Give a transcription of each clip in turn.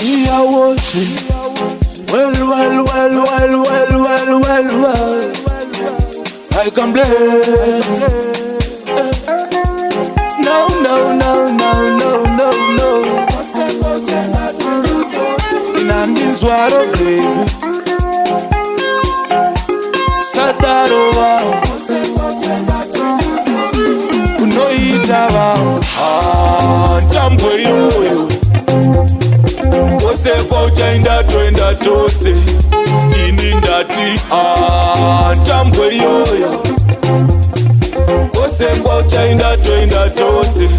Yeah, watch it. Well, I can blame. No. Nandi swaro baby. Sadaro wa. Unoita wa. Tambwe yoyo. Ose kwa uchainda twenda tose. Ini ndati tambwe yoyo. Ose kwa uchainda twenda tose.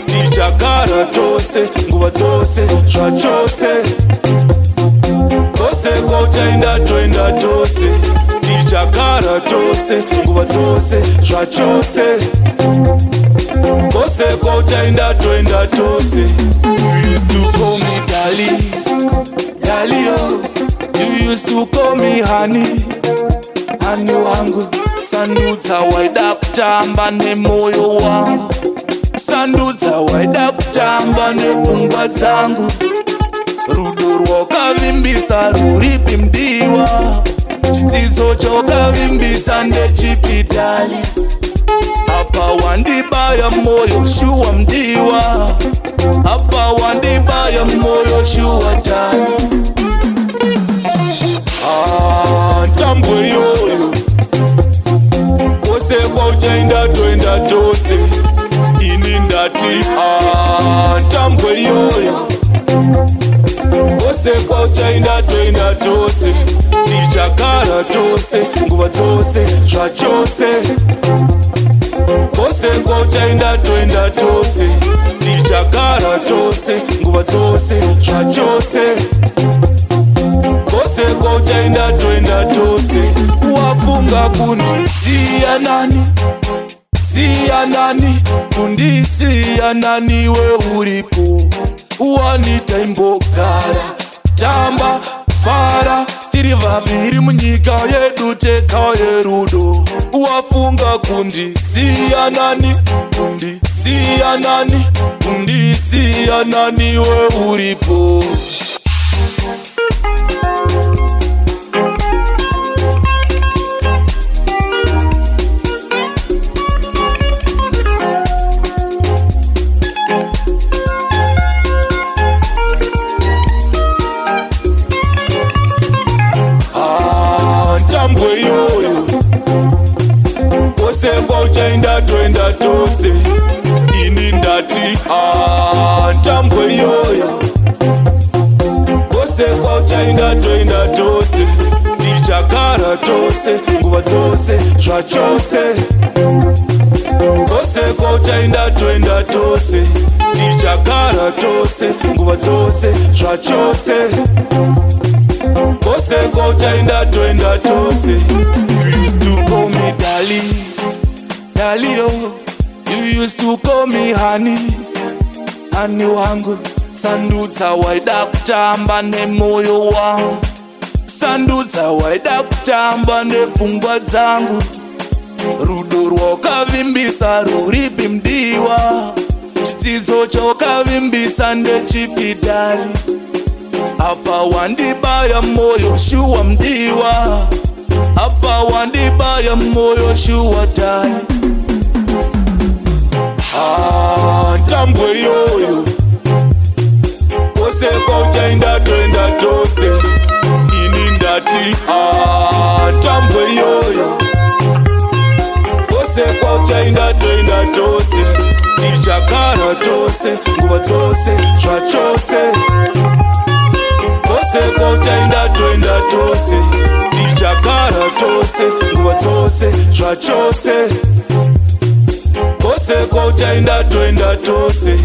Tichakara tose, nguva tose, chachose. Ose kwa uchainda twenda tose. Tichakara tose, nguva tose, chachose. Ose kwa uchainda twenda tose. You used to call me Dali, oh. You used to call me honey wangu. Sandutsa waida kutamba ne moyo wangu. Sandutsa waida kutamba ne pungwa dzangu. Rudo rwakavimbisa ruripi mdiwa. Chidzidzo chokavimbisa ndechipi Dali. Apa wandibaya moyo shuwa mdiwa. Apa wandibaya moyo shuwa Dali. Tambwe yoyo. Ose kwa uchainda twenda tose. Ini ndati tambwe yoyo. Ose kwa uchainda twenda tose. Tichakara tose, nguva tose, chachose. Ose kwa uchainda twenda tose. Tichakara tose, nguva tose, chachose. Ose kwa uchainda twenda tose. Wafunga kundisiya nani? Siya nani? Kundisiya nani we uripo? Wanita imbogara tamba fara. Tiri vaviri munyika yedu teka yerudo. Wafunga kundisiya nani? Kundisiya nani? Kundisiya nani we uripo? Tambwe yoyo. Ose kwa uchainda twenda tose. Ini ndati tambwe yoyo. Ose kwa uchainda twenda tose. Tichakara tose, nguva tose, chachose. Ose kwa uchainda twenda tose. Tichakara tose, nguva tose, chachose. Ose kwa uchainda twenda tose. You used to call me Dali, oh. You used to call me honey wangu. Sandutsa waida kutamba ne moyo wangu. Sandutsa waida kutamba ne pungwa dzangu. Rudo rwakavimbisa ruripi mdiwa. Chidzidzo chokavimbisa ndechipi Dali. Apa wandibaya moyo shuwa mdiwa. Apa wandibaya moyo shuwa Dali. Tambwe yoyo. Ose kwa uchainda twenda tose. Ini ndati tambwe yoyo. Ose kwa uchainda twenda tose. Tichakara tose, nguva tose, chachose. Ose kwa uchainda twenda tose. Tichakara tose, nguva tose, chachose. Ose kwa uchainda twenda tose.